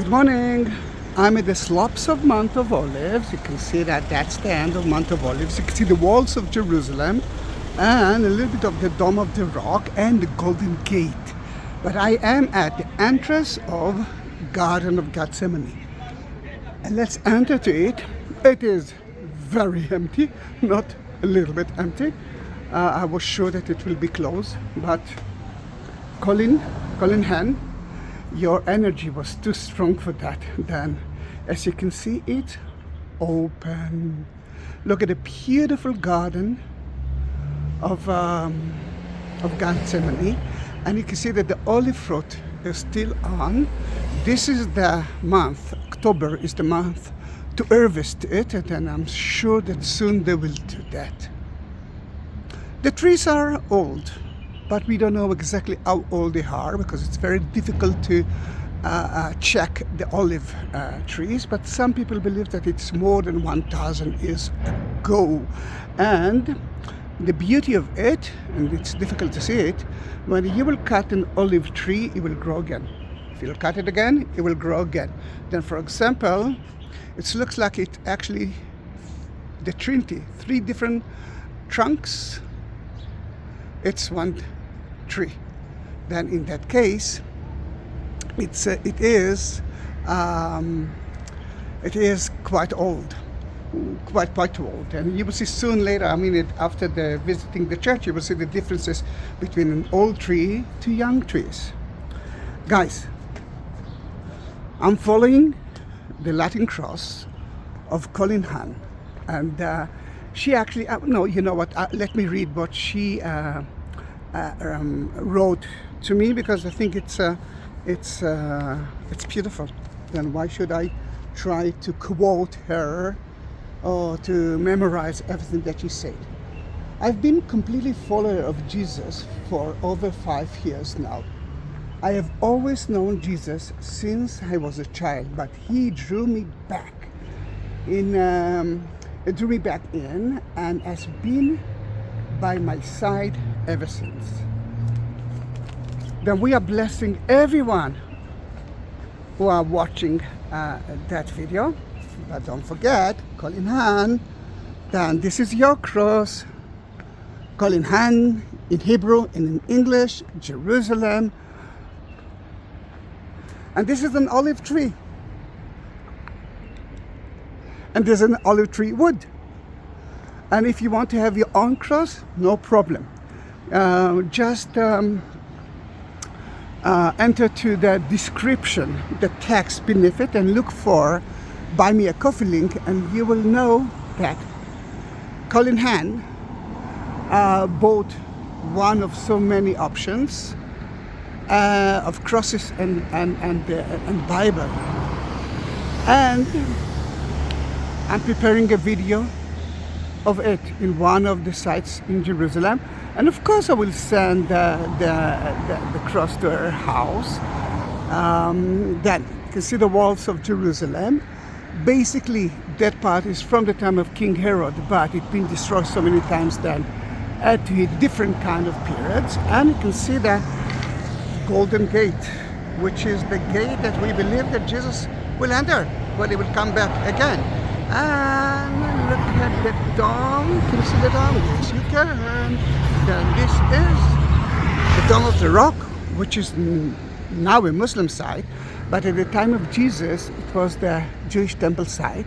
Good morning. I'm at the slopes of Mount of Olives. You can see that that's the end of Mount of Olives. You can see the walls of Jerusalem and a little bit of the Dome of the Rock and the Golden Gate. But I am at the entrance of Garden of Gethsemane. And let's enter to it. It is very empty, not a little bit empty. I was sure that it will be closed, but Colleen Hann, your energy was too strong for that. Then, as you can see, it's open. Look at the beautiful garden of Gethsemane, and you can see that the olive fruit is still on. This is the month, October is the month to harvest it, and then I'm sure that soon they will do that. The trees are old, but we don't know exactly how old they are because it's very difficult to check the olive trees, but some people believe that it's more than 1,000 years ago. And the beauty of it, and it's difficult to see it, when you will cut an olive tree, it will grow again. If you'll cut it again, it will grow again. Then, for example, it looks like it actually, the Trinity, 3 different trunks, it's one tree. Then in that case, it is quite old, quite old. And you will see soon later, after visiting the church, you will see the differences between an old tree to young trees. Guys, I'm following the Latin cross of Colleen Hann, and she actually, no, you know what, let me read what she wrote to me, because I think it's beautiful. Then why should I try to quote her or to memorize everything that she said? I've been completely follower of Jesus for over 5 years now. I have always known Jesus since I was a child, but he drew me back in and has been by my side ever since. Then we are blessing everyone who are watching that video. But don't forget, Colleen Hann, then this is your cross. Colleen Hann in Hebrew and in English, Jerusalem. And this is an olive tree. And there's an olive tree wood. And if you want to have your own cross, no problem. Just enter to the description, the text beneath it, and look for Buy Me a Coffee link, and you will know that Colleen Hann bought one of so many options of crosses and Bible. And I'm preparing a video of it in one of the sites in Jerusalem, and of course I will send the cross to her house. Then you can see the walls of Jerusalem. Basically that part is from the time of King Herod, but it's been destroyed so many times then to different kind of periods. And you can see the Golden Gate, which is the gate that we believe that Jesus will enter when he will come back again. And look at the dome. Can you see the dome? Yes, you can. Then this is the Dome of the Rock, which is now a Muslim site, but at the time of Jesus, it was the Jewish temple site,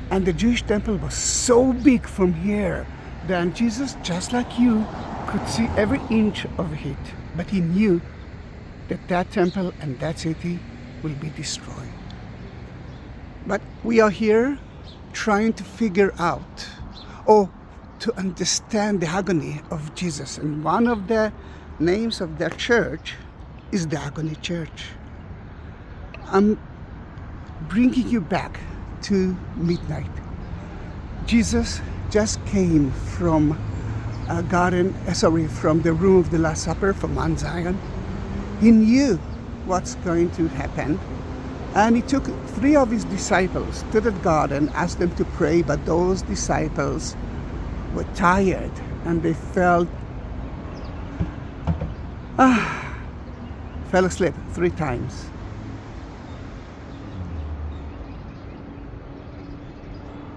and the Jewish temple was so big from here that Jesus, just like you, could see every inch of it, but he knew that that temple and that city will be destroyed. But we are here trying to figure out or to understand the agony of Jesus. And one of the names of their church is the Agony Church. I'm bringing you back to midnight. Jesus just came from from the room of the Last Supper, from Mount Zion. He knew what's going to happen. And he took 3 of his disciples to the garden, asked them to pray, but those disciples were tired and they fell asleep 3 times.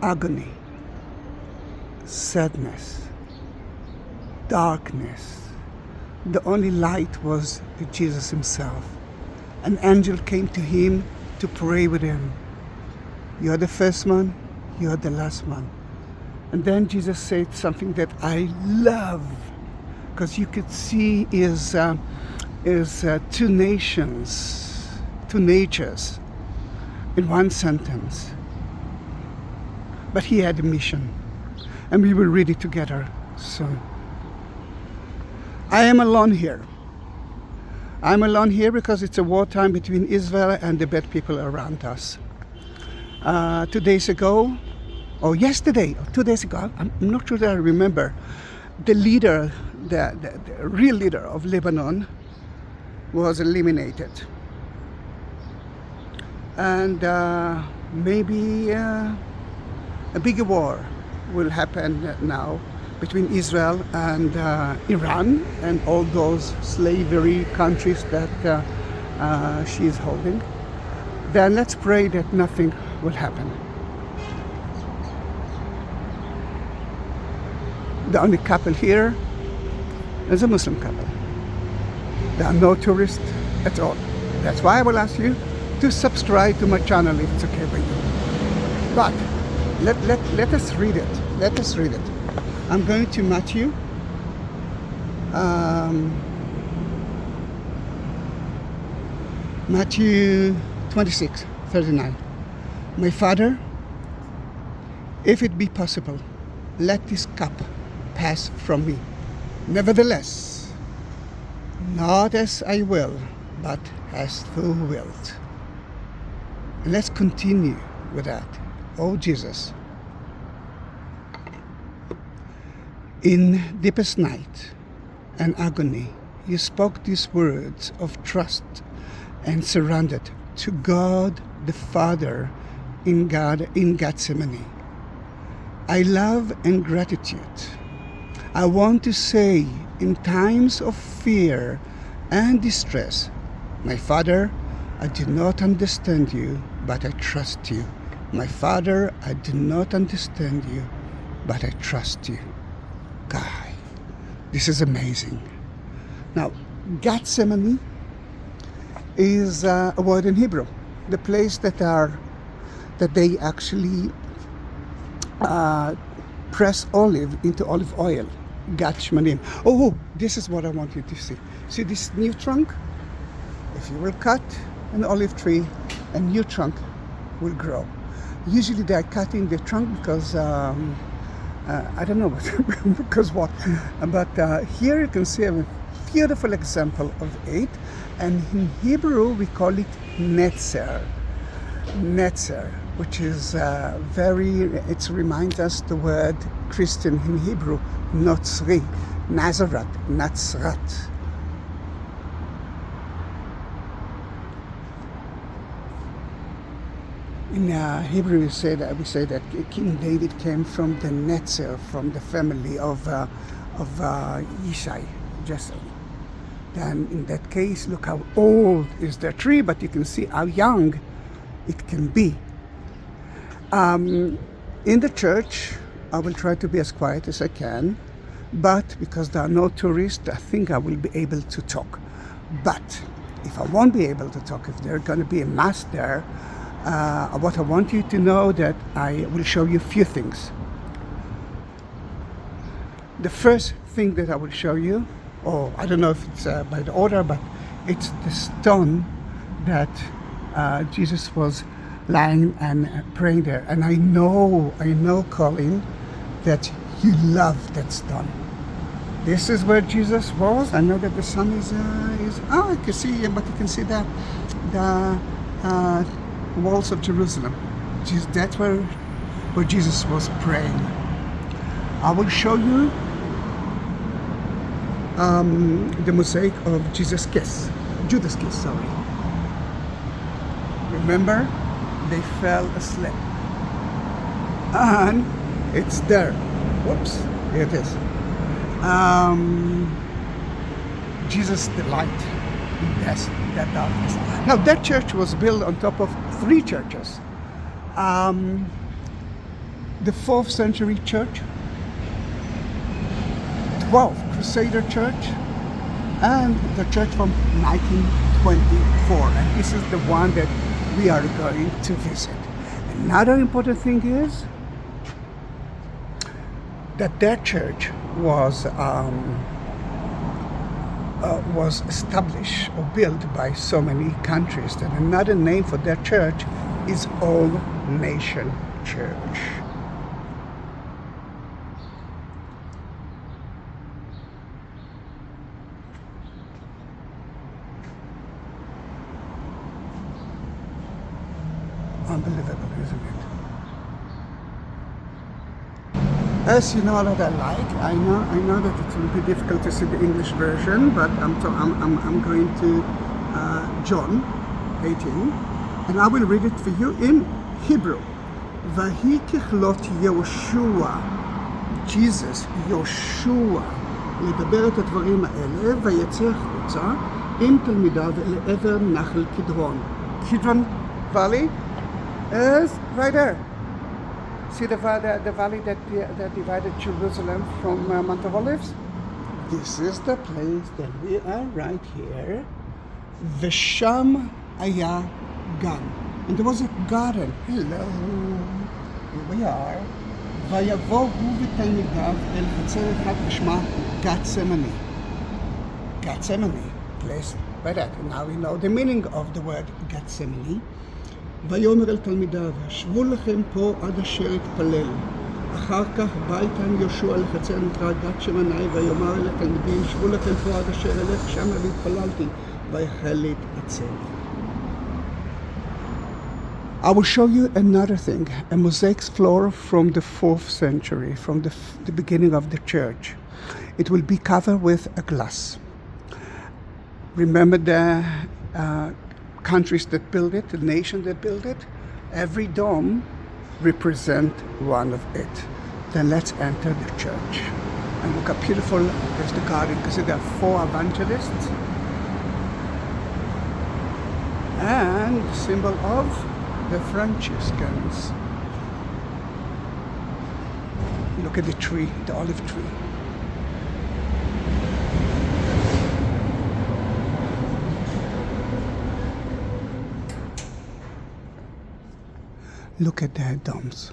agony, sadness, darkness. The only light was Jesus himself. An angel came to him to pray with him. You're the first one, you're the last one. And then Jesus said something that I love, because you could see is two nations, two natures in one sentence. But he had a mission, and we will read it together soon. I am alone here. I'm alone here because it's a wartime between Israel and the bad people around us. 2 days ago, or yesterday, or 2 days ago, I'm not sure that I remember, the leader, the real leader of Lebanon was eliminated. And maybe a bigger war will happen now between Israel and Iran and all those slavery countries that she is holding. Then let's pray that nothing will happen. The only couple here is a Muslim couple. There are no tourists at all. That's why I will ask you to subscribe to my channel if it's okay with you. But let us read it. Let us read it. I'm going to Matthew. Matthew 26:39. My Father, if it be possible, let this cup pass from me. Nevertheless, not as I will, but as thou wilt. And let's continue with that. Oh Jesus, in deepest night and agony, you spoke these words of trust and surrendered to God the Father in Gethsemane. I love and gratitude. I want to say in times of fear and distress, my Father, I do not understand you, but I trust you. My Father, I do not understand you, but I trust you. God, this is amazing. Now, Gethsemane is a word in Hebrew, the place that they actually press olive into olive oil. Gethsemane. Oh, this is what I want you to see. See this new trunk? If you will cut an olive tree, a new trunk will grow. Usually they are cutting the trunk because I don't know because what, but here you can see a beautiful example of it, and in Hebrew we call it netzer, which is it reminds us the word Christian in Hebrew, Notzri, Nazareth, Natzrat. In Hebrew, we say that King David came from the Netzer, from the family of Yishai, Jesse. Then, in that case, look how old is the tree, but you can see how young it can be. In the church, I will try to be as quiet as I can, but because there are no tourists, I think I will be able to talk. But if I won't be able to talk, if there's going to be a mass there, what I want you to know that I will show you a few things. The first thing that I will show you, or I don't know if it's by the order, but it's the stone that Jesus was lying and praying there. And I know, Colleen, that you love that stone. This is where Jesus was. I know that the sun is I can see, but you can see that the walls of Jerusalem. That's where Jesus was praying. I will show you the mosaic of Judas Kiss. Sorry. Remember, they fell asleep, and it's there. Whoops! Here it is. Jesus, the light in that darkness. Now, that church was built on top of 3 churches. the 4th century church, 12th Crusader church, and the church from 1924. And this is the one that we are going to visit. Another important thing is that their church was established or built by so many countries that another name for their church is All Nation Church. Unbelievable, isn't it? As you know that I like, I know that it will be difficult to see the English version, but I'm going to John 18, and I will read it for you in Hebrew. Vahi kichlot Yehoshua, Jesus, Yehoshua, לדבר את הדברים האלה, ויצא החוצה עם תלמידיו לעבר נחל קדרון. Kidron Valley is right there. See the valley that divided Jerusalem from Mount of Olives? This is the place that we are right here. Vesham היה גן. And there was a garden. Hello. Here we are. ויבוא הוא ותלמידיו אל חצר אחד בשמה Gethsemane. Gethsemane, place by that. Now we know the meaning of the word Gethsemane. ויאמר אל תלמידיו, שבו לכם פה עד אשר יתפלל. אחר כך בא איתם יהושע לחצר נקרא גתשמני, ויאמר אל התלמידים, שבו לכם פה עד אשר אלך שמה והתפללתי, ויחל להתעצב. I will show you another thing, a mosaic floor from the 4th century, from the beginning of the church. It will be covered with a glass. Remember the countries that built it, the nation that built it? Every dome represents one of it. Then let's enter the church. And look how beautiful is the garden, because there are 4 evangelists. And the symbol of the Franciscans. Look at the tree, the olive tree. Look at their domes.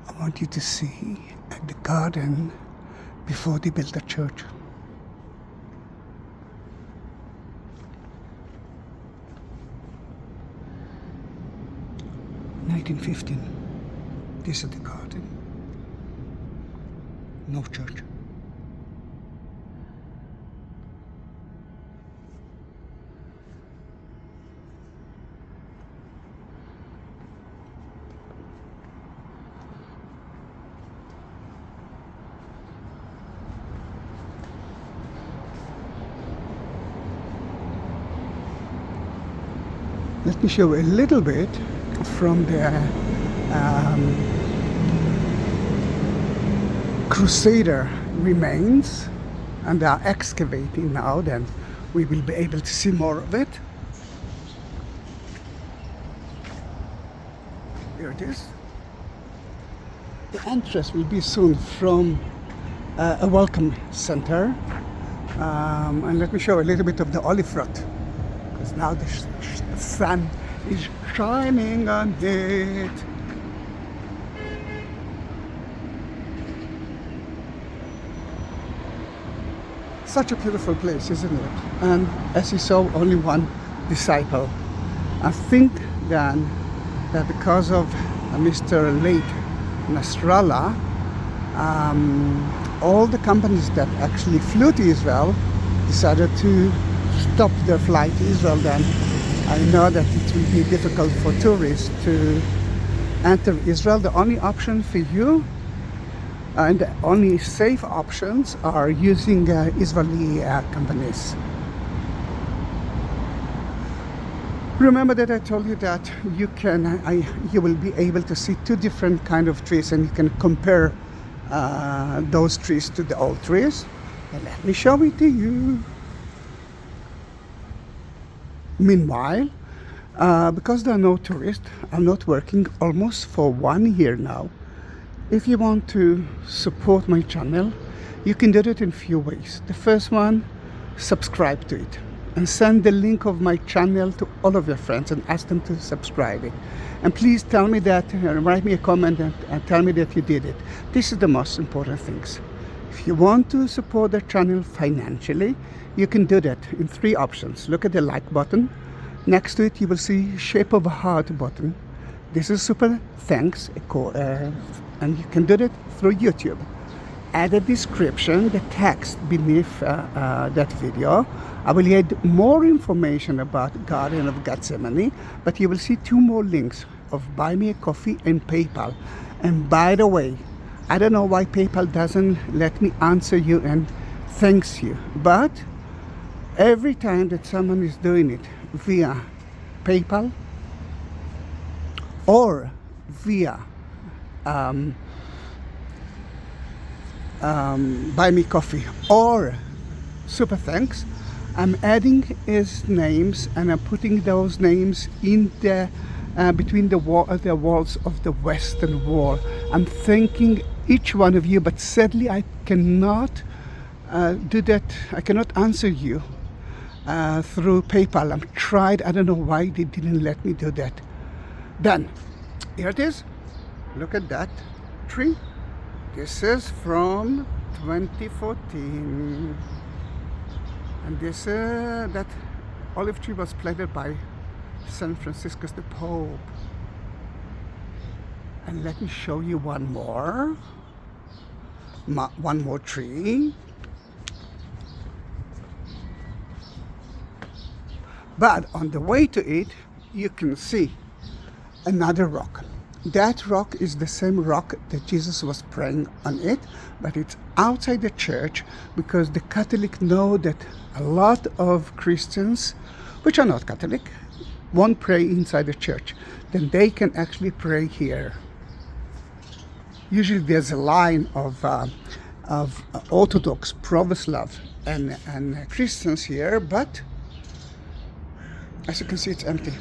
I want you to see the garden before they built the church. (1915). This is the garden. No church. Let me show a little bit from the Crusader remains, and they are excavating now. Then we will be able to see more of it. Here it is. The entrance will be soon from a welcome center, and let me show a little bit of the olive frot, because now the sun is shining on it. Such a beautiful place, isn't it? And as you saw, only one disciple. I think then that because of Mr. Late Nasrallah, all the companies that actually flew to Israel decided to stop their flight to Israel. Then I know that it will be difficult for tourists to enter Israel. The only option for you and the only safe options are using Israeli companies. Remember that I told you that you will be able to see two different kind of trees, and you can compare those trees to the old trees. And let me show it to you. Meanwhile, because there are no tourists, I'm not working almost for 1 year now. If you want to support my channel, you can do it in a few ways. The first one, subscribe to it and send the link of my channel to all of your friends and ask them to subscribe it. And please tell me that, write me a comment and tell me that you did it. This is the most important things. If you want to support the channel financially, you can do that in 3 options. Look at the like button. Next to it, you will see shape of a heart button. This is super thanks, and you can do that through YouTube. Add a description, the text beneath that video. I will add more information about Garden of Gethsemane, but you will see 2 more links of Buy Me a Coffee and PayPal. And by the way, I don't know why PayPal doesn't let me answer you and thanks you, but every time that someone is doing it via PayPal or via Buy Me Coffee or Super Thanks, I'm adding his names and I'm putting those names in the between the walls of the western wall. I'm thanking each one of you, but sadly I cannot do that. I cannot answer you through PayPal. I've tried. I don't know why they didn't let me do that. Done. Here it is. Look at that tree. This is from 2014, and this that olive tree was planted by St. Franciscus the Pope. And let me show you one more tree. But on the way to it, you can see another rock. That rock is the same rock that Jesus was praying on it, but it's outside the church because the Catholic know that a lot of Christians, which are not Catholic, won't pray inside the church. Then they can actually pray here. Usually there's a line of Orthodox, Pravoslav, and Christians here, but as you can see, it's empty.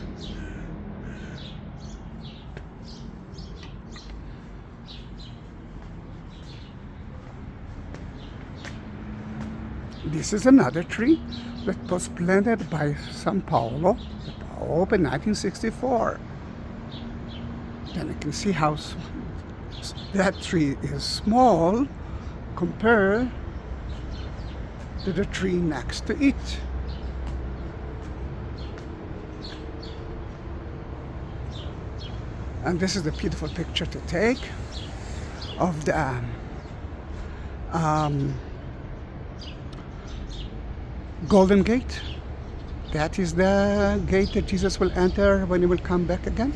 This is another tree that was planted by San Paolo, the Pope, in 1964. Then you can see how that tree is small compared to the tree next to it. And this is the beautiful picture to take of the Golden Gate. That is the gate that Jesus will enter when he will come back again.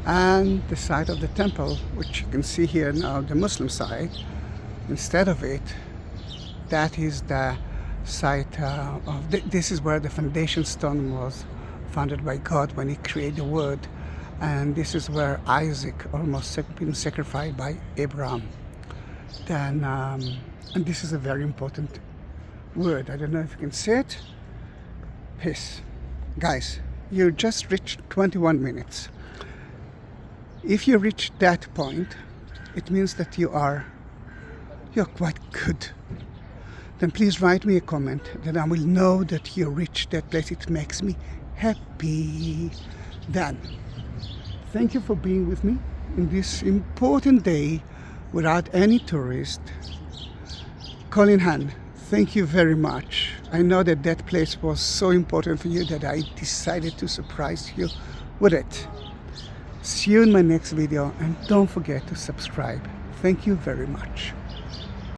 And the side of the temple, which you can see here now, the Muslim side, instead of it, that is the site this is where the foundation stone was founded by God when he created the world. And this is where Isaac almost been sacrificed by Abraham. Then, and this is a very important word. I don't know if you can see it. Peace. Guys, you just reached 21 minutes. If you reach that point, it means that you're quite good. Then please write me a comment, then I will know that you reached that place. It makes me happy. Then, thank you for being with me in this important day without any tourist. Colleen Hann, thank you very much. I know that that place was so important for you that I decided to surprise you with it. See you in my next video, and don't forget to subscribe. Thank you very much.